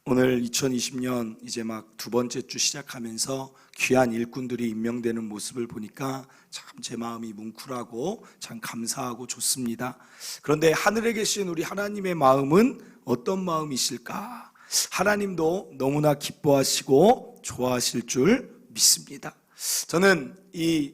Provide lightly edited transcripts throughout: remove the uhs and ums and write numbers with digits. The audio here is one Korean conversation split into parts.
오늘 2020년 이제 막 두 번째 주 시작하면서 귀한 일꾼들이 임명되는 모습을 보니까 참 제 마음이 뭉클하고 참 감사하고 좋습니다. 그런데 하늘에 계신 우리 하나님의 마음은 어떤 마음이실까? 하나님도 너무나 기뻐하시고 좋아하실 줄 믿습니다. 저는 이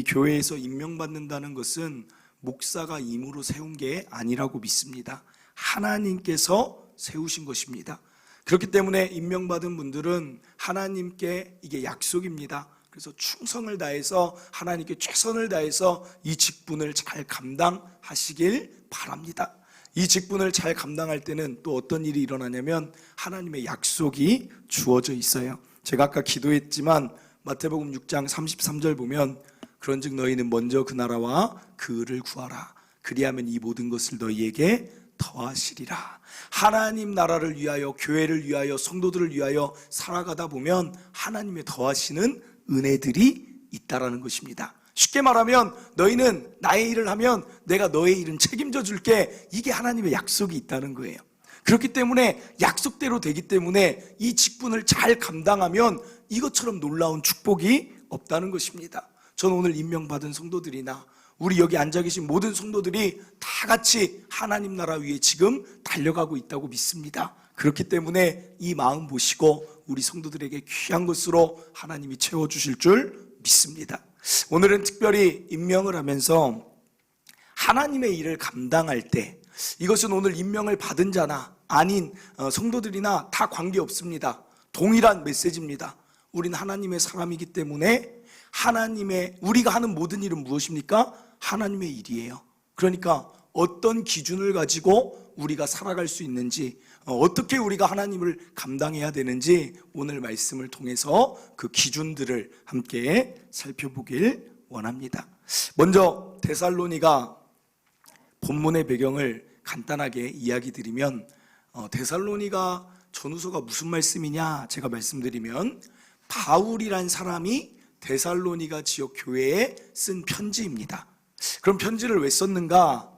교회에서 임명받는다는 것은 목사가 임으로 세운 게 아니라고 믿습니다. 하나님께서 세우신 것입니다. 그렇기 때문에 임명받은 분들은 하나님께 이게 약속입니다. 그래서 충성을 다해서 하나님께 최선을 다해서 이 직분을 잘 감당하시길 바랍니다. 이 직분을 잘 감당할 때는 또 어떤 일이 일어나냐면 하나님의 약속이 주어져 있어요. 제가 아까 기도했지만 마태복음 6장 33절 보면 그런즉 너희는 먼저 그 나라와 그 의를 구하라. 그리하면 이 모든 것을 너희에게 더하시리라. 하나님 나라를 위하여, 교회를 위하여, 성도들을 위하여 살아가다 보면 하나님의 더하시는 은혜들이 있다라는 것입니다. 쉽게 말하면 너희는 나의 일을 하면 내가 너의 일은 책임져 줄게. 이게 하나님의 약속이 있다는 거예요. 그렇기 때문에 약속대로 되기 때문에 이 직분을 잘 감당하면 이것처럼 놀라운 축복이 없다는 것입니다. 저는 오늘 임명받은 성도들이나 우리 여기 앉아 계신 모든 성도들이 다 같이 하나님 나라 위에 지금 달려가고 있다고 믿습니다. 그렇기 때문에 이 마음 보시고 우리 성도들에게 귀한 것으로 하나님이 채워주실 줄 믿습니다. 오늘은 특별히 임명을 하면서 하나님의 일을 감당할 때, 이것은 오늘 임명을 받은 자나 아닌 성도들이나 다 관계없습니다. 동일한 메시지입니다. 우린 하나님의 사람이기 때문에 우리가 하는 모든 일은 무엇입니까? 하나님의 일이에요. 그러니까 어떤 기준을 가지고 우리가 살아갈 수 있는지, 어떻게 우리가 하나님을 감당해야 되는지 오늘 말씀을 통해서 그 기준들을 함께 살펴보길 원합니다. 먼저 데살로니가 본문의 배경을 간단하게 이야기 드리면, 데살로니가 전후서가 무슨 말씀이냐 제가 말씀드리면, 바울이란 사람이 데살로니가 지역 교회에 쓴 편지입니다. 그럼 편지를 왜 썼는가?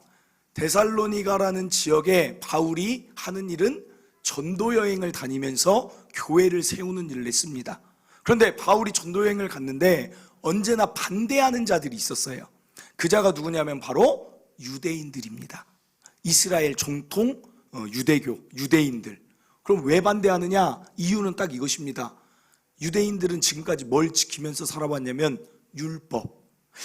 데살로니가라는 지역에 바울이 하는 일은 전도 여행을 다니면서 교회를 세우는 일을 했습니다. 그런데 바울이 전도 여행을 갔는데 언제나 반대하는 자들이 있었어요. 그 자가 누구냐면 바로 유대인들입니다. 이스라엘 정통 유대교, 유대인들. 그럼 왜 반대하느냐? 이유는 딱 이것입니다. 유대인들은 지금까지 뭘 지키면서 살아왔냐면 율법,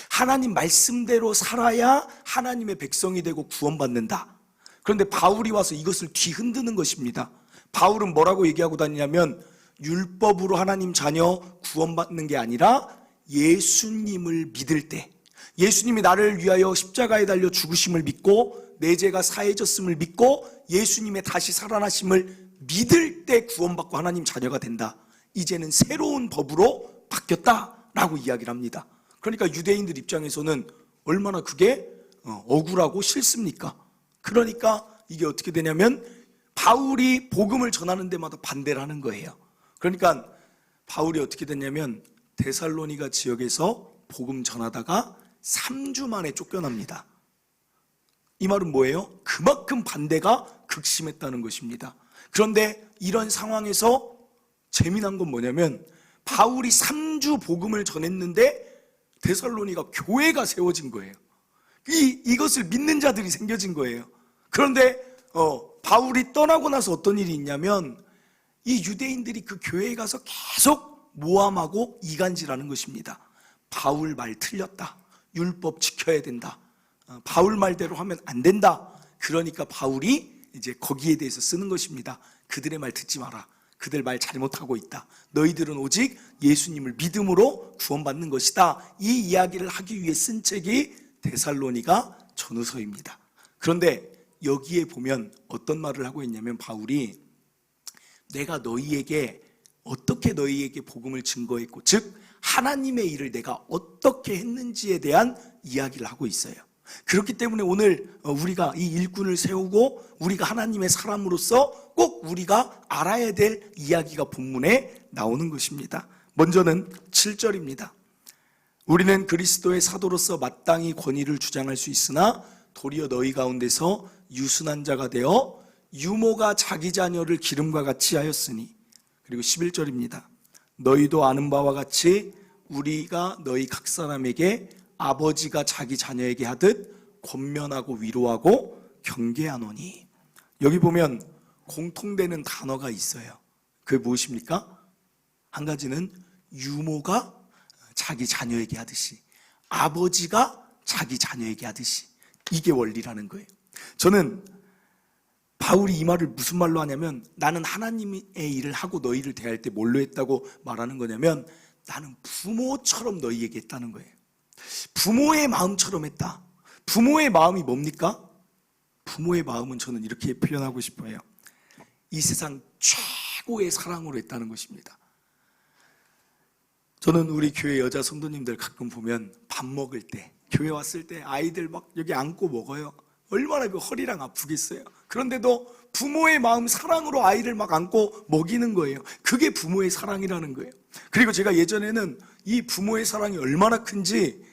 하나님 말씀대로 살아야 하나님의 백성이 되고 구원받는다. 그런데 바울이 와서 이것을 뒤흔드는 것입니다. 바울은 뭐라고 얘기하고 다니냐면 율법으로 하나님 자녀 구원받는 게 아니라 예수님을 믿을 때, 예수님이 나를 위하여 십자가에 달려 죽으심을 믿고 내 죄가 사해졌음을 믿고 예수님의 다시 살아나심을 믿을 때 구원받고 하나님 자녀가 된다. 이제는 새로운 법으로 바뀌었다라고 이야기를 합니다. 그러니까 유대인들 입장에서는 얼마나 그게 억울하고 싫습니까? 그러니까 이게 어떻게 되냐면 바울이 복음을 전하는 데마다 반대를 하는 거예요. 그러니까 바울이 어떻게 됐냐면 데살로니가 지역에서 복음 전하다가 3주 만에 쫓겨납니다. 이 말은 뭐예요? 그만큼 반대가 극심했다는 것입니다. 그런데 이런 상황에서 재미난 건 뭐냐면 바울이 3주 복음을 전했는데 데살로니가 교회가 세워진 거예요. 이것을 믿는 자들이 생겨진 거예요. 그런데 바울이 떠나고 나서 어떤 일이 있냐면 이 유대인들이 그 교회에 가서 계속 모함하고 이간질하는 것입니다. 바울 말 틀렸다. 율법 지켜야 된다. 바울 말대로 하면 안 된다. 그러니까 바울이 이제 거기에 대해서 쓰는 것입니다. 그들의 말 듣지 마라. 그들 말 잘못하고 있다. 너희들은 오직 예수님을 믿음으로 구원받는 것이다. 이 이야기를 하기 위해 쓴 책이 데살로니가 전후서입니다. 그런데 여기에 보면 어떤 말을 하고 있냐면 바울이 내가 너희에게 어떻게 너희에게 복음을 증거했고, 즉 하나님의 일을 내가 어떻게 했는지에 대한 이야기를 하고 있어요. 그렇기 때문에 오늘 우리가 이 일꾼을 세우고 우리가 하나님의 사람으로서 꼭 우리가 알아야 될 이야기가 본문에 나오는 것입니다. 먼저는 7절입니다. 우리는 그리스도의 사도로서 마땅히 권위를 주장할 수 있으나 도리어 너희 가운데서 유순한 자가 되어 유모가 자기 자녀를 기름과 같이 하였으니. 그리고 11절입니다. 너희도 아는 바와 같이 우리가 너희 각 사람에게 아버지가 자기 자녀에게 하듯 권면하고 위로하고 경계하노니. 여기 보면 공통되는 단어가 있어요. 그게 무엇입니까? 한 가지는 유모가 자기 자녀에게 하듯이, 아버지가 자기 자녀에게 하듯이. 이게 원리라는 거예요. 저는 바울이 이 말을 무슨 말로 하냐면, 나는 하나님의 일을 하고 너희를 대할 때 뭘로 했다고 말하는 거냐면, 나는 부모처럼 너희에게 했다는 거예요. 부모의 마음처럼 했다. 부모의 마음이 뭡니까? 부모의 마음은 저는 이렇게 표현하고 싶어요. 이 세상 최고의 사랑으로 했다는 것입니다. 저는 우리 교회 여자 성도님들 가끔 보면 밥 먹을 때, 교회 왔을 때 아이들 막 여기 안고 먹어요. 얼마나 그 허리랑 아프겠어요. 그런데도 부모의 마음 사랑으로 아이를 막 안고 먹이는 거예요. 그게 부모의 사랑이라는 거예요. 그리고 제가 예전에는 이 부모의 사랑이 얼마나 큰지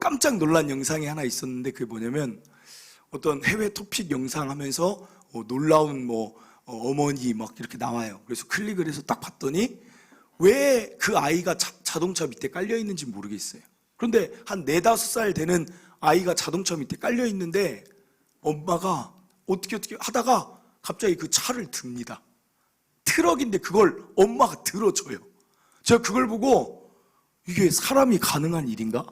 깜짝 놀란 영상이 하나 있었는데, 그게 뭐냐면 어떤 해외 토픽 영상 하면서 놀라운 어머니 막 이렇게 나와요. 그래서 클릭을 해서 딱 봤더니 왜 그 아이가 자동차 밑에 깔려 있는지 모르겠어요. 그런데 한 4, 5살 되는 아이가 자동차 밑에 깔려 있는데 엄마가 어떻게 하다가 갑자기 그 차를 듭니다. 트럭인데 그걸 엄마가 들어줘요. 제가 그걸 보고 이게 사람이 가능한 일인가?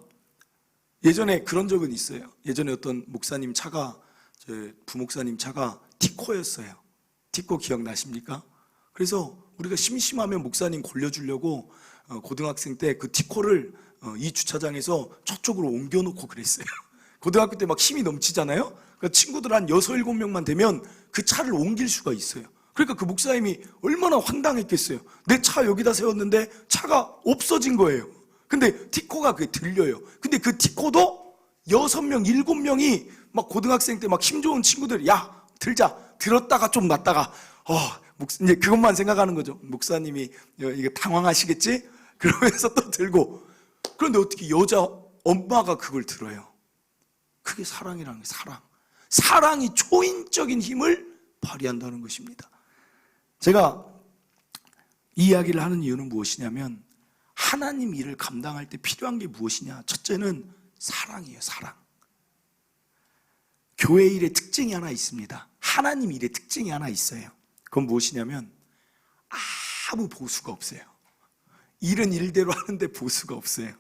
예전에 그런 적은 있어요. 예전에 어떤 목사님 차가, 제 부목사님 차가 티코였어요. 티코 기억나십니까? 그래서 우리가 심심하면 목사님 골려주려고 고등학생 때 그 티코를 이 주차장에서 저쪽으로 옮겨놓고 그랬어요. 고등학교 때 막 힘이 넘치잖아요. 그러니까 친구들 한 6, 7명만 되면 그 차를 옮길 수가 있어요. 그러니까 그 목사님이 얼마나 황당했겠어요. 내 차 여기다 세웠는데 차가 없어진 거예요. 근데 티코가 그게 들려요. 근데 그 티코도 6명, 7명이 막 고등학생 때 막 힘 좋은 친구들, 야 들자, 들었다가 좀 놨다가 이제 그것만 생각하는 거죠. 목사님이 이게 당황하시겠지? 그러면서 또 들고. 그런데 어떻게 여자 엄마가 그걸 들어요? 그게 사랑이라는 게 사랑. 사랑이 초인적인 힘을 발휘한다는 것입니다. 제가 이 이야기를 하는 이유는 무엇이냐면, 하나님 일을 감당할 때 필요한 게 무엇이냐? 첫째는 사랑이에요. 사랑. 교회 일의 특징이 하나 있습니다. 하나님 일의 특징이 하나 있어요. 그건 무엇이냐면 아무 보수가 없어요. 일은 일대로 하는데 보수가 없어요.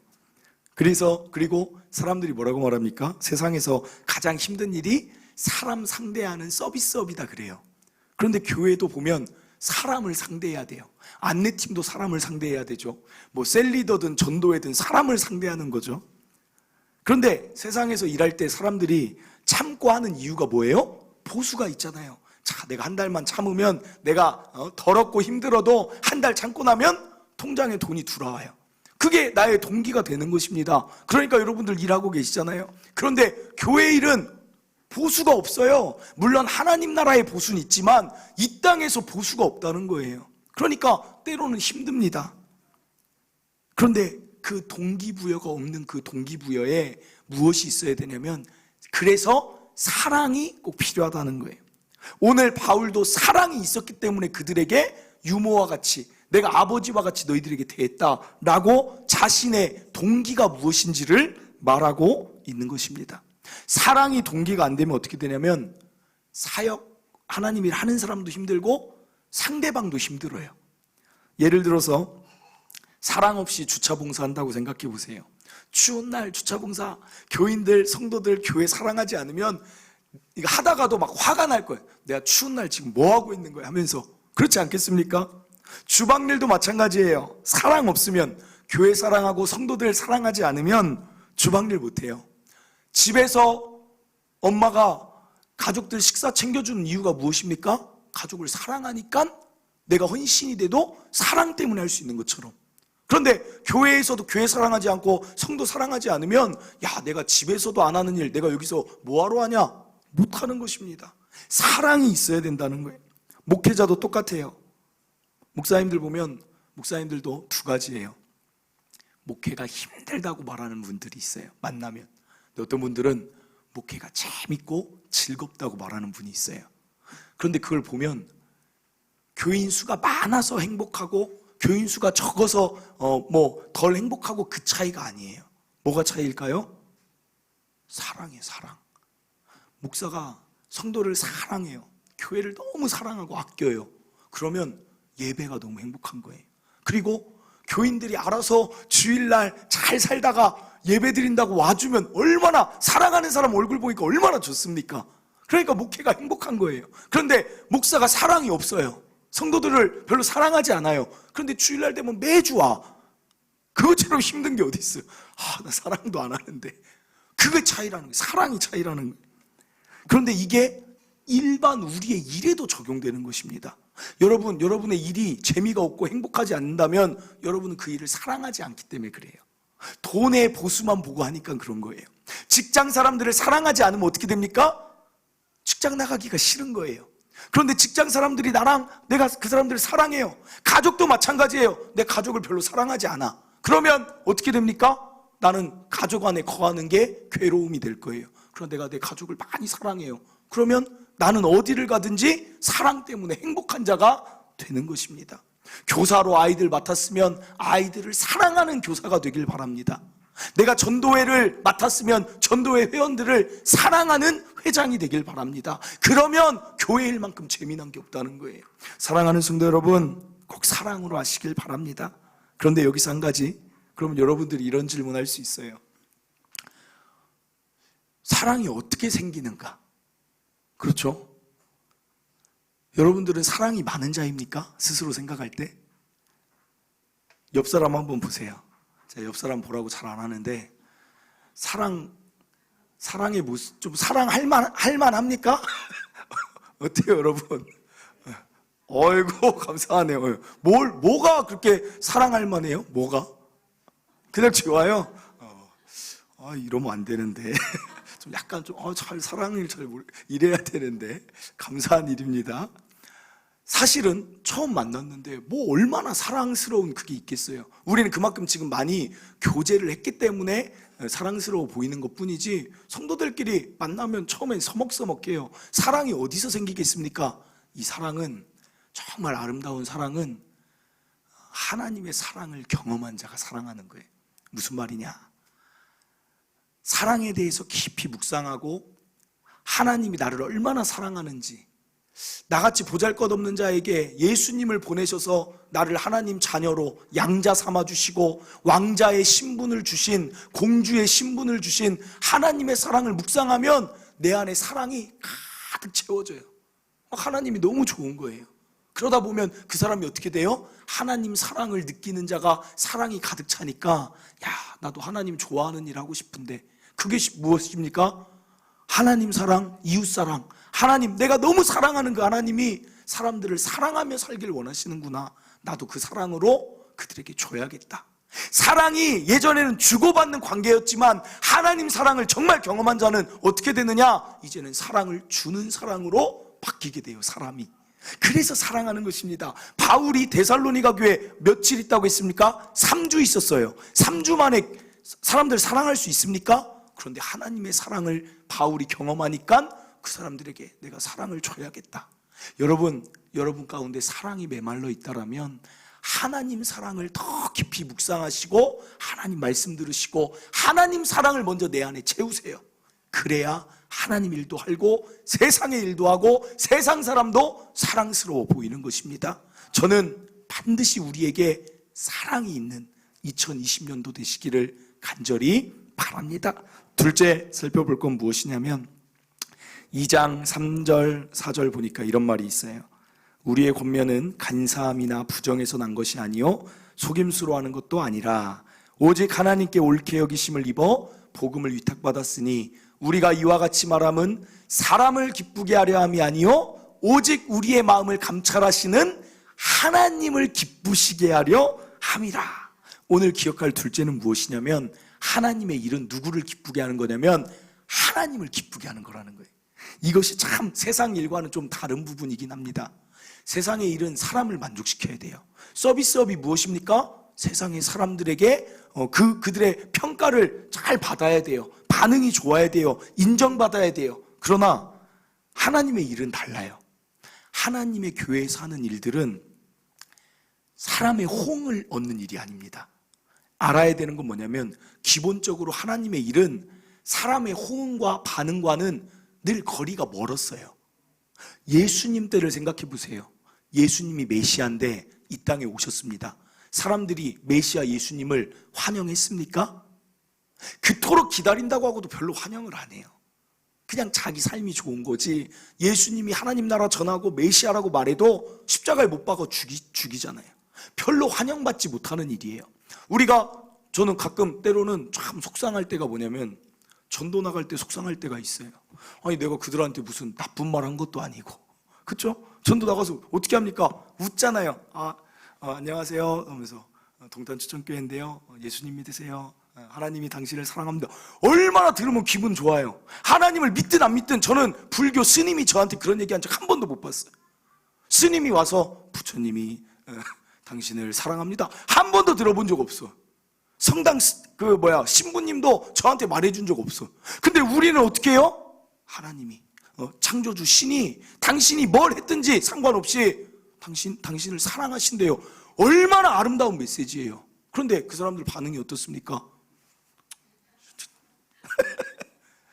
그리고 사람들이 뭐라고 말합니까? 세상에서 가장 힘든 일이 사람 상대하는 서비스업이다 그래요. 그런데 교회도 보면 사람을 상대해야 돼요. 안내팀도 사람을 상대해야 되죠. 셀리더든 전도회든 사람을 상대하는 거죠. 그런데 세상에서 일할 때 사람들이 참고 하는 이유가 뭐예요? 보수가 있잖아요. 자, 내가 한 달만 참으면, 내가 더럽고 힘들어도 한 달 참고 나면 통장에 돈이 들어와요. 그게 나의 동기가 되는 것입니다. 그러니까 여러분들 일하고 계시잖아요. 그런데 교회 일은 보수가 없어요. 물론 하나님 나라의 보수는 있지만 이 땅에서 보수가 없다는 거예요. 그러니까 때로는 힘듭니다. 그런데 그 동기부여가 없는 그 동기부여에 무엇이 있어야 되냐면, 그래서 사랑이 꼭 필요하다는 거예요. 오늘 바울도 사랑이 있었기 때문에 그들에게 유모와 같이, 내가 아버지와 같이 너희들에게 대했다라고 자신의 동기가 무엇인지를 말하고 있는 것입니다. 사랑이 동기가 안 되면 어떻게 되냐면 사역, 하나님 일 하는 사람도 힘들고 상대방도 힘들어요. 예를 들어서 사랑 없이 주차 봉사한다고 생각해 보세요. 추운 날 주차 봉사, 교인들, 성도들 교회 사랑하지 않으면 이거 하다가도 막 화가 날 거예요. 내가 추운 날 지금 뭐 하고 있는 거야 하면서. 그렇지 않겠습니까? 주방일도 마찬가지예요. 사랑 없으면, 교회 사랑하고 성도들 사랑하지 않으면 주방일 못해요. 집에서 엄마가 가족들 식사 챙겨주는 이유가 무엇입니까? 가족을 사랑하니까 내가 헌신이 돼도 사랑 때문에 할 수 있는 것처럼. 그런데 교회에서도 교회 사랑하지 않고 성도 사랑하지 않으면, 야, 내가 집에서도 안 하는 일 내가 여기서 뭐하러 하냐? 못하는 것입니다. 사랑이 있어야 된다는 거예요. 목회자도 똑같아요. 목사님들 보면 목사님들도 두 가지예요. 목회가 힘들다고 말하는 분들이 있어요. 만나면. 어떤 분들은 목회가 재밌고 즐겁다고 말하는 분이 있어요. 그런데 그걸 보면 교인 수가 많아서 행복하고 교인 수가 적어서 덜 행복하고 그 차이가 아니에요. 뭐가 차이일까요? 사랑이에요. 사랑. 목사가 성도를 사랑해요. 교회를 너무 사랑하고 아껴요. 그러면 예배가 너무 행복한 거예요. 그리고 교인들이 알아서 주일날 잘 살다가 예배 드린다고 와주면 얼마나, 사랑하는 사람 얼굴 보니까 얼마나 좋습니까? 그러니까 목회가 행복한 거예요. 그런데 목사가 사랑이 없어요. 성도들을 별로 사랑하지 않아요. 그런데 주일날 되면 매주 와. 그것처럼 힘든 게 어디 있어요? 나 사랑도 안 하는데. 그게 차이라는 거예요. 사랑이 차이라는 거예요. 그런데 이게 일반 우리의 일에도 적용되는 것입니다. 여러분의 일이 재미가 없고 행복하지 않는다면 여러분은 그 일을 사랑하지 않기 때문에 그래요. 돈의 보수만 보고 하니까 그런 거예요. 직장 사람들을 사랑하지 않으면 어떻게 됩니까? 직장 나가기가 싫은 거예요. 그런데 직장 사람들이 내가 그 사람들을 사랑해요. 가족도 마찬가지예요. 내 가족을 별로 사랑하지 않아. 그러면 어떻게 됩니까? 나는 가족 안에 거하는 게 괴로움이 될 거예요. 그런데 내가 내 가족을 많이 사랑해요. 그러면 나는 어디를 가든지 사랑 때문에 행복한 자가 되는 것입니다. 교사로 아이들 맡았으면 아이들을 사랑하는 교사가 되길 바랍니다. 내가 전도회를 맡았으면 전도회 회원들을 사랑하는 회장이 되길 바랍니다. 그러면 교회 일만큼 재미난 게 없다는 거예요. 사랑하는 성도 여러분, 꼭 사랑으로 하시길 바랍니다. 그런데 여기서 한 가지, 그러면 여러분들이 이런 질문할 수 있어요. 사랑이 어떻게 생기는가? 그렇죠? 여러분들은 사랑이 많은 자입니까? 스스로 생각할 때? 옆 사람 한번 보세요. 제가 옆 사람 보라고 잘 안 하는데, 사랑의 모습, 좀 사랑할 만합니까? 어때요, 여러분? 어이구, 감사하네요. 뭐가 그렇게 사랑할 만해요? 뭐가? 그냥 좋아요? 이러면 안 되는데. 좀 약간 사랑을 이래야 되는데. 감사한 일입니다. 사실은 처음 만났는데 얼마나 사랑스러운 그게 있겠어요. 우리는 그만큼 지금 많이 교제를 했기 때문에 사랑스러워 보이는 것 뿐이지, 성도들끼리 만나면 처음엔 서먹서먹해요. 사랑이 어디서 생기겠습니까? 이 사랑은, 정말 아름다운 사랑은 하나님의 사랑을 경험한 자가 사랑하는 거예요. 무슨 말이냐? 사랑에 대해서 깊이 묵상하고 하나님이 나를 얼마나 사랑하는지, 나같이 보잘것없는 자에게 예수님을 보내셔서 나를 하나님 자녀로 양자 삼아주시고 왕자의 신분을 주신, 공주의 신분을 주신 하나님의 사랑을 묵상하면 내 안에 사랑이 가득 채워져요. 하나님이 너무 좋은 거예요. 그러다 보면 그 사람이 어떻게 돼요? 하나님 사랑을 느끼는 자가 사랑이 가득 차니까, 나도 하나님 좋아하는 일 하고 싶은데, 그게 무엇입니까? 하나님 사랑, 이웃 사랑. 하나님, 내가 너무 사랑하는 그 하나님이 사람들을 사랑하며 살길 원하시는구나. 나도 그 사랑으로 그들에게 줘야겠다. 사랑이 예전에는 주고받는 관계였지만 하나님 사랑을 정말 경험한 자는 어떻게 되느냐? 이제는 사랑을 주는 사랑으로 바뀌게 돼요, 사람이. 그래서 사랑하는 것입니다. 바울이 데살로니가 교회에 며칠 있다고 했습니까? 3주 있었어요. 3주 만에 사람들 사랑할 수 있습니까? 그런데 하나님의 사랑을 바울이 경험하니까 그 사람들에게 내가 사랑을 줘야겠다. 여러분 가운데 사랑이 메말라 있다라면 하나님 사랑을 더 깊이 묵상하시고 하나님 말씀 들으시고 하나님 사랑을 먼저 내 안에 채우세요. 그래야 하나님 일도 하고 세상의 일도 하고 세상 사람도 사랑스러워 보이는 것입니다. 저는 반드시 우리에게 사랑이 있는 2020년도 되시기를 간절히 바랍니다. 둘째 살펴볼 건 무엇이냐면 2장 3절 4절 보니까 이런 말이 있어요. 우리의 권면은 간사함이나 부정에서 난 것이 아니요 속임수로 하는 것도 아니라 오직 하나님께 옳게 여기심을 입어 복음을 위탁받았으니 우리가 이와 같이 말함은 사람을 기쁘게 하려 함이 아니요 오직 우리의 마음을 감찰하시는 하나님을 기쁘시게 하려 함이라. 오늘 기억할 둘째는 무엇이냐면 하나님의 일은 누구를 기쁘게 하는 거냐면 하나님을 기쁘게 하는 거라는 거예요. 이것이 참 세상 일과는 좀 다른 부분이긴 합니다. 세상의 일은 사람을 만족시켜야 돼요. 서비스업이 무엇입니까? 세상의 사람들에게 그들의 평가를 잘 받아야 돼요. 반응이 좋아야 돼요. 인정받아야 돼요. 그러나 하나님의 일은 달라요. 하나님의 교회에서 하는 일들은 사람의 호응을 얻는 일이 아닙니다. 알아야 되는 건 뭐냐면 기본적으로 하나님의 일은 사람의 호응과 반응과는 늘 거리가 멀었어요. 예수님 때를 생각해 보세요. 예수님이 메시아인데 이 땅에 오셨습니다. 사람들이 메시아 예수님을 환영했습니까? 그토록 기다린다고 하고도 별로 환영을 안 해요. 그냥 자기 삶이 좋은 거지. 예수님이 하나님 나라 전하고 메시아라고 말해도 십자가에 못 박아 죽이잖아요. 별로 환영받지 못하는 일이에요. 저는 가끔 때로는 참 속상할 때가 뭐냐면 전도 나갈 때 속상할 때가 있어요. 아니 내가 그들한테 무슨 나쁜 말 한 것도 아니고, 그렇죠? 전도 나가서 어떻게 합니까? 웃잖아요. 안녕하세요 하면서 동탄추천교회인데요, 예수님 믿으세요, 하나님이 당신을 사랑합니다. 얼마나 들으면 기분 좋아요. 하나님을 믿든 안 믿든 저는 불교 스님이 저한테 그런 얘기한 적 한 번도 못 봤어요. 스님이 와서 부처님이 당신을 사랑합니다 한 번도 들어본 적 없어. 성당 신부님도 저한테 말해준 적 없어. 근데 우리는 어떻게 해요? 하나님이 창조주 신이 당신이 뭘 했든지 상관없이 당신을 사랑하신대요. 얼마나 아름다운 메시지예요. 그런데 그 사람들 반응이 어떻습니까?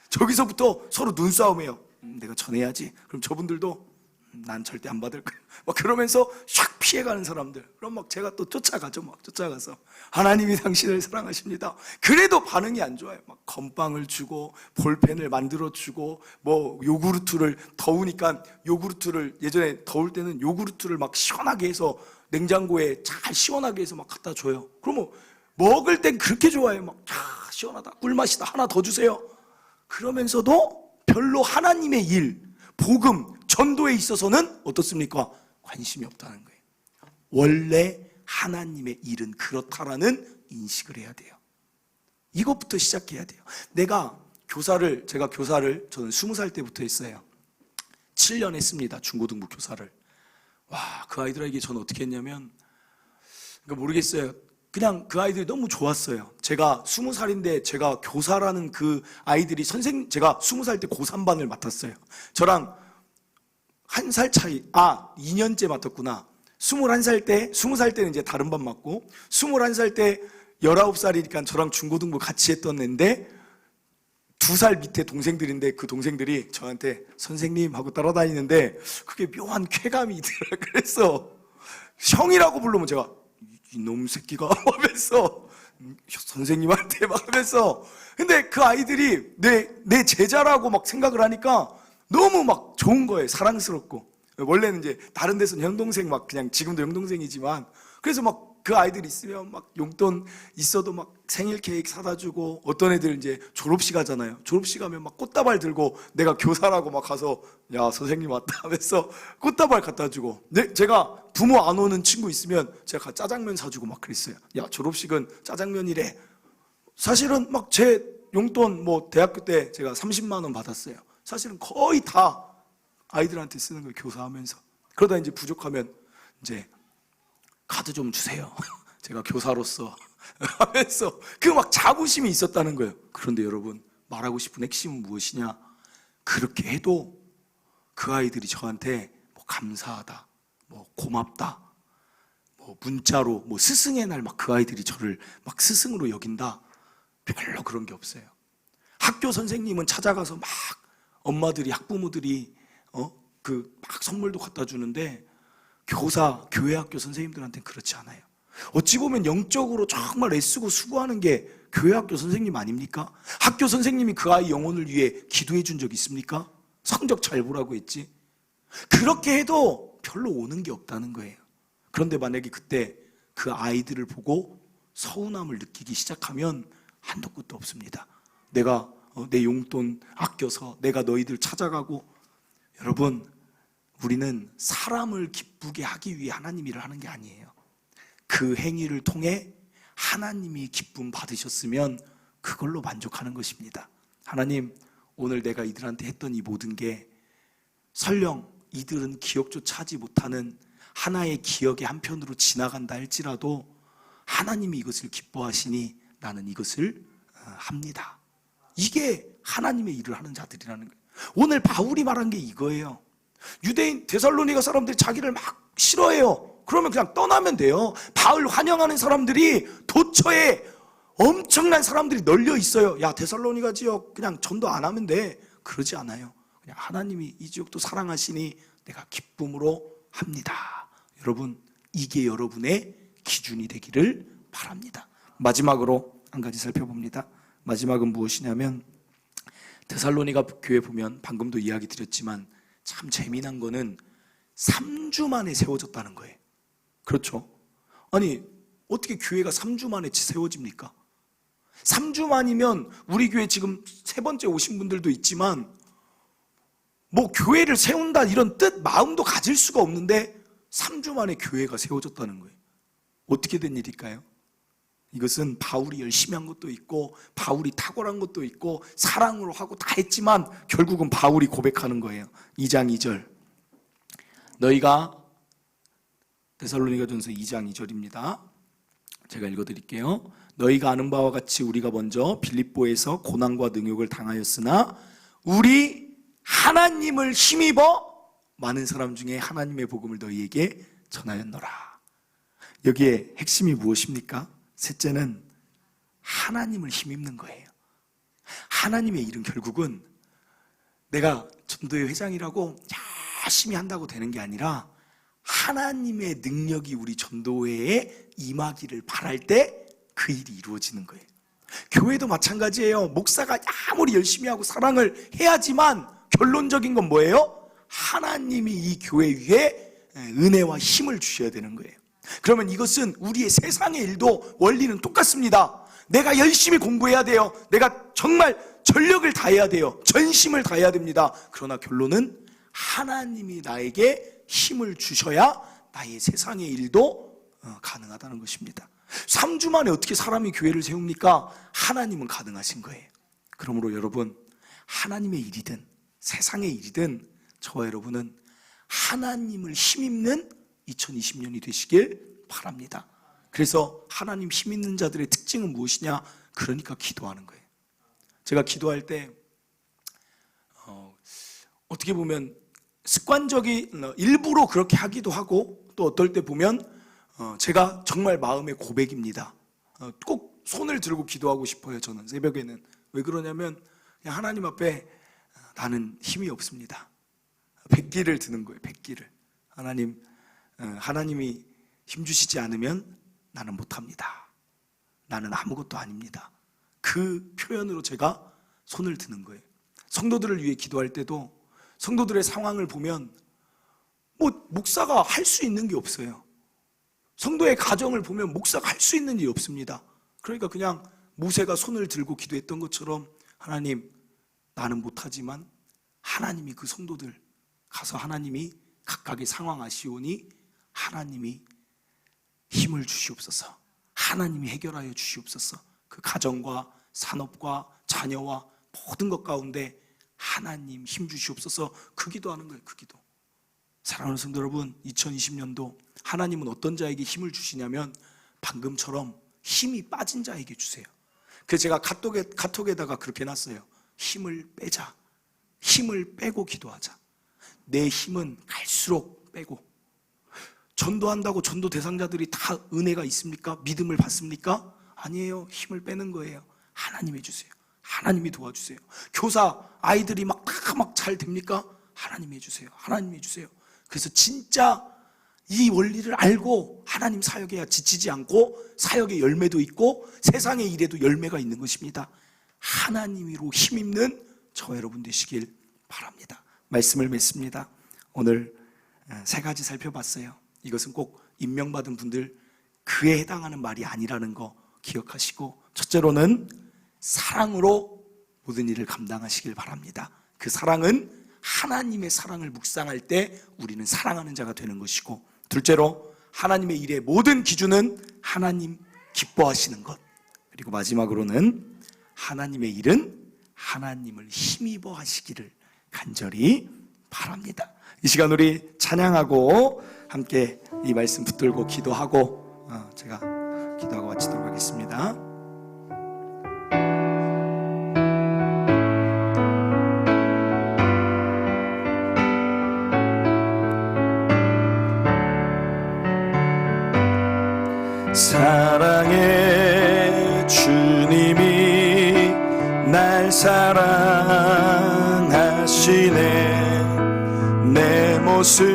저기서부터 서로 눈싸움해요. 내가 전해야지. 그럼 저분들도 난 절대 안 받을 거야 막 그러면서 샥 피해가는 사람들. 그럼 막 제가 또 쫓아가죠. 막 쫓아가서 하나님이 당신을 사랑하십니다. 그래도 반응이 안 좋아요. 막 건빵을 주고 볼펜을 만들어 주고 뭐 요구르트를, 더우니까 요구르트를, 예전에 더울 때는 요구르트를 막 시원하게 해서 냉장고에 잘 시원하게 해서 막 갖다 줘요. 그러면 먹을 땐 그렇게 좋아해요. 막 시원하다, 꿀맛이다, 하나 더 주세요. 그러면서도 별로 하나님의 일, 복음, 전도에 있어서는 어떻습니까? 관심이 없다는 거예요. 원래 하나님의 일은 그렇다라는 인식을 해야 돼요. 이것부터 시작해야 돼요. 제가 교사를 저는 20살 때부터 했어요. 7년 했습니다. 중고등부 교사를. 그 아이들에게 저는 어떻게 했냐면, 모르겠어요. 그냥 그 아이들이 너무 좋았어요. 제가 20살인데 제가 교사라는 그 아이들이 제가 20살 때 고3반을 맡았어요. 저랑 1살 차이, 2년째 맡았구나. 20살 때는 이제 다른 반 맡고, 21살 때 19살이니까 저랑 중고등부 같이 했던 애인데, 2살 밑에 동생들인데 그 동생들이 저한테 선생님 하고 따라다니는데 그게 묘한 쾌감이 있더라. 그래서 형이라고 부르면 제가 이놈 새끼가 하면서 선생님한테 막 하면서, 근데 그 아이들이 내 제자라고 막 생각을 하니까 너무 막 좋은 거예요. 사랑스럽고. 원래는 이제 다른 데서는 형동생 막 그냥 지금도 형동생이지만, 그래서 막 그 아이들 있으면 막 용돈 있어도 막 생일 케이크 사다 주고, 어떤 애들 이제 졸업식 하잖아요. 졸업식 하면 막 꽃다발 들고 내가 교사라고 막 가서 야 선생님 왔다 하면서 꽃다발 갖다 주고, 제가 부모 안 오는 친구 있으면 제가 짜장면 사주고 막 그랬어요. 야 졸업식은 짜장면이래. 사실은 막 제 용돈 뭐 대학교 때 제가 30만 원 받았어요. 사실은 거의 다 아이들한테 쓰는 거예요, 교사하면서. 그러다 이제 부족하면 이제 카드 좀 주세요. 제가 교사로서 하면서 그 막 자부심이 있었다는 거예요. 그런데 여러분, 말하고 싶은 핵심은 무엇이냐? 그렇게 해도 그 아이들이 저한테 뭐 감사하다, 뭐 고맙다, 뭐 문자로 뭐 스승의 날 막 그 아이들이 저를 막 스승으로 여긴다, 별로 그런 게 없어요. 학교 선생님은 찾아가서 막 엄마들이, 학부모들이 막 선물도 갖다 주는데, 교회 학교 선생님들한테는 그렇지 않아요. 어찌 보면 영적으로 정말 애쓰고 수고하는 게 교회 학교 선생님 아닙니까? 학교 선생님이 그 아이 영혼을 위해 기도해 준 적 있습니까? 성적 잘 보라고 했지. 그렇게 해도 별로 오는 게 없다는 거예요. 그런데 만약에 그때 그 아이들을 보고 서운함을 느끼기 시작하면 한도 끝도 없습니다. 내가 내 용돈 아껴서 내가 너희들 찾아가고. 여러분, 우리는 사람을 기쁘게 하기 위해 하나님 일을 하는 게 아니에요. 그 행위를 통해 하나님이 기쁨 받으셨으면 그걸로 만족하는 것입니다. 하나님, 오늘 내가 이들한테 했던 이 모든 게 설령 이들은 기억조차 하지 못하는 하나의 기억의 한편으로 지나간다 할지라도 하나님이 이것을 기뻐하시니 나는 이것을 합니다. 이게 하나님의 일을 하는 자들이라는 거예요. 오늘 바울이 말한 게 이거예요. 유대인 데살로니가 사람들이 자기를 막 싫어해요. 그러면 그냥 떠나면 돼요. 바울 환영하는 사람들이 도처에 엄청난 사람들이 널려 있어요. 야, 데살로니가 지역 그냥 전도 안 하면 돼. 그러지 않아요. 그냥 하나님이 이 지역도 사랑하시니 내가 기쁨으로 합니다. 여러분, 이게 여러분의 기준이 되기를 바랍니다. 마지막으로 한 가지 살펴봅니다. 마지막은 무엇이냐면, 데살로니가 교회 보면 방금도 이야기 드렸지만 참 재미난 거는 3주 만에 세워졌다는 거예요. 그렇죠? 아니, 어떻게 교회가 3주 만에 세워집니까? 3주 만이면 우리 교회 지금 세 번째 오신 분들도 있지만 뭐 교회를 세운다 이런 뜻, 마음도 가질 수가 없는데 3주 만에 교회가 세워졌다는 거예요. 어떻게 된 일일까요? 이것은 바울이 열심히 한 것도 있고 바울이 탁월한 것도 있고 사랑으로 하고 다 했지만 결국은 바울이 고백하는 거예요. 2장 2절, 너희가, 데살로니가전서 2장 2절입니다. 제가 읽어드릴게요. 너희가 아는 바와 같이 우리가 먼저 빌립보에서 고난과 능욕을 당하였으나 우리 하나님을 힘입어 많은 사람 중에 하나님의 복음을 너희에게 전하였노라. 여기에 핵심이 무엇입니까? 셋째는 하나님을 힘입는 거예요. 하나님의 일은 결국은 내가 전도회 회장이라고 열심히 한다고 되는 게 아니라 하나님의 능력이 우리 전도회에 임하기를 바랄 때 그 일이 이루어지는 거예요. 교회도 마찬가지예요. 목사가 아무리 열심히 하고 사랑을 해야지만 결론적인 건 뭐예요? 하나님이 이 교회 위에 은혜와 힘을 주셔야 되는 거예요. 그러면 이것은 우리의 세상의 일도 원리는 똑같습니다. 내가 열심히 공부해야 돼요. 내가 정말 전력을 다해야 돼요. 전심을 다해야 됩니다. 그러나 결론은 하나님이 나에게 힘을 주셔야 나의 세상의 일도 가능하다는 것입니다. 3주 만에 어떻게 사람이 교회를 세웁니까? 하나님은 가능하신 거예요. 그러므로 여러분, 하나님의 일이든 세상의 일이든 저와 여러분은 하나님을 힘입는 2020년이 되시길 바랍니다. 그래서 하나님 힘있는 자들의 특징은 무엇이냐? 그러니까 기도하는 거예요. 제가 기도할 때 어떻게 보면 습관적인 일부러 그렇게 하기도 하고 또 어떨 때 보면 제가 정말 마음의 고백입니다. 꼭 손을 들고 기도하고 싶어요. 저는 새벽에는. 왜 그러냐면 그냥 하나님 앞에 나는 힘이 없습니다. 백기를 드는 거예요. 백기를. 하나님, 하나님이 힘주시지 않으면 나는 못합니다. 나는 아무것도 아닙니다. 그 표현으로 제가 손을 드는 거예요. 성도들을 위해 기도할 때도 성도들의 상황을 보면 뭐 목사가 할 수 있는 게 없어요. 성도의 가정을 보면 목사가 할 수 있는 일이 없습니다. 그러니까 그냥 모세가 손을 들고 기도했던 것처럼 하나님, 나는 못하지만 하나님이 그 성도들 가서 하나님이 각각의 상황 아시오니 하나님이 힘을 주시옵소서. 하나님이 해결하여 주시옵소서. 그 가정과 산업과 자녀와 모든 것 가운데 하나님 힘 주시옵소서. 그 기도하는 거예요. 그 기도. 사랑하는 성도 여러분, 2020년도 하나님은 어떤 자에게 힘을 주시냐면 방금처럼 힘이 빠진 자에게 주세요. 그래서 제가 카톡에다가 그렇게 해놨어요. 힘을 빼자. 힘을 빼고 기도하자. 내 힘은 갈수록 빼고. 전도한다고 전도 대상자들이 다 은혜가 있습니까? 믿음을 받습니까? 아니에요. 힘을 빼는 거예요. 하나님 해주세요. 하나님이 도와주세요. 교사 아이들이 막 잘 됩니까? 하나님 해주세요. 하나님 해주세요. 그래서 진짜 이 원리를 알고 하나님 사역에 지치지 않고 사역의 열매도 있고 세상의 일에도 열매가 있는 것입니다. 하나님으로 힘입는 저와 여러분 되시길 바랍니다. 말씀을 맺습니다. 오늘 세 가지 살펴봤어요. 이것은 꼭 임명받은 분들 그에 해당하는 말이 아니라는 거 기억하시고, 첫째로는 사랑으로 모든 일을 감당하시길 바랍니다. 그 사랑은 하나님의 사랑을 묵상할 때 우리는 사랑하는 자가 되는 것이고, 둘째로 하나님의 일의 모든 기준은 하나님 기뻐하시는 것, 그리고 마지막으로는 하나님의 일은 하나님을 힘입어 하시기를 간절히 바랍니다. 이 시간 우리 찬양하고 함께 이 말씀 붙들고 기도하고 제가 기도하고 마치도록 하겠습니다. 사랑의 주님이 날 사랑하시네. 내 모습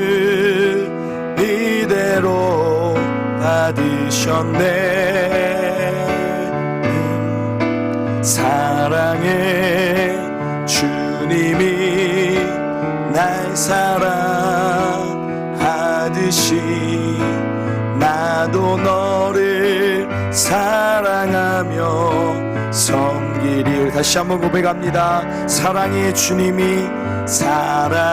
이대로 받으셨네. 사랑의 주님이 날 사랑하듯이 나도 너를 사랑하며 섬기리. 다시 한번 고백합니다. 사랑의 주님이, 사랑의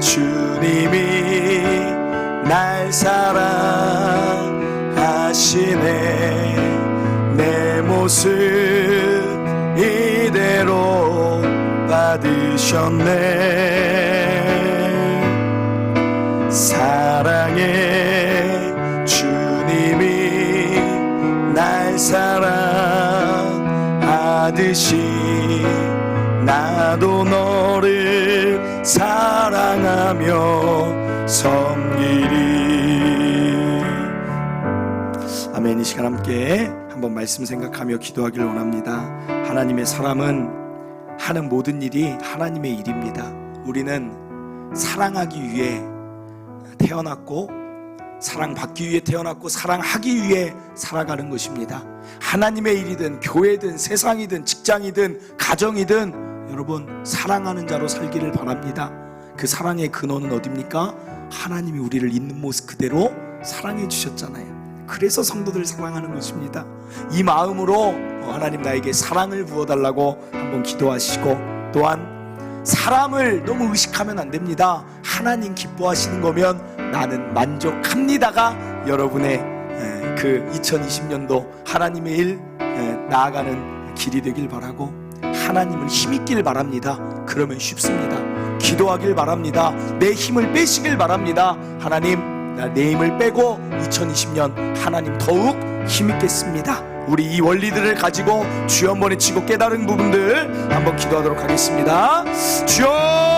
주님이 날 사랑하시네. 내 모습 이대로 받으셨네. 사랑의 주님이 날 사랑하듯이 나도 너를 사랑하며 섬기리. 아멘. 이 시간 함께 한번 말씀 생각하며 기도하길 원합니다. 하나님의 사람은 하는 모든 일이 하나님의 일입니다. 우리는 사랑하기 위해 태어났고, 사랑받기 위해 태어났고, 사랑하기 위해 살아가는 것입니다. 하나님의 일이든 교회든 세상이든 직장이든 가정이든 여러분 사랑하는 자로 살기를 바랍니다. 그 사랑의 근원은 어디입니까? 하나님이 우리를 있는 모습 그대로 사랑해 주셨잖아요. 그래서 성도들 사랑하는 것입니다. 이 마음으로 하나님 나에게 사랑을 부어달라고 한번 기도하시고, 또한 사람을 너무 의식하면 안 됩니다. 하나님 기뻐하시는 거면 나는 만족합니다가 여러분의 그 2020년도 하나님의 일 나아가는 길이 되길 바라고, 하나님을 힘있길 바랍니다. 그러면 쉽습니다. 기도하길 바랍니다. 내 힘을 빼시길 바랍니다. 하나님, 내 힘을 빼고 2020년 하나님 더욱 힘있겠습니다. 우리 이 원리들을 가지고 주여 한번 외치고 깨달은 부분들 한번 기도하도록 하겠습니다. 주여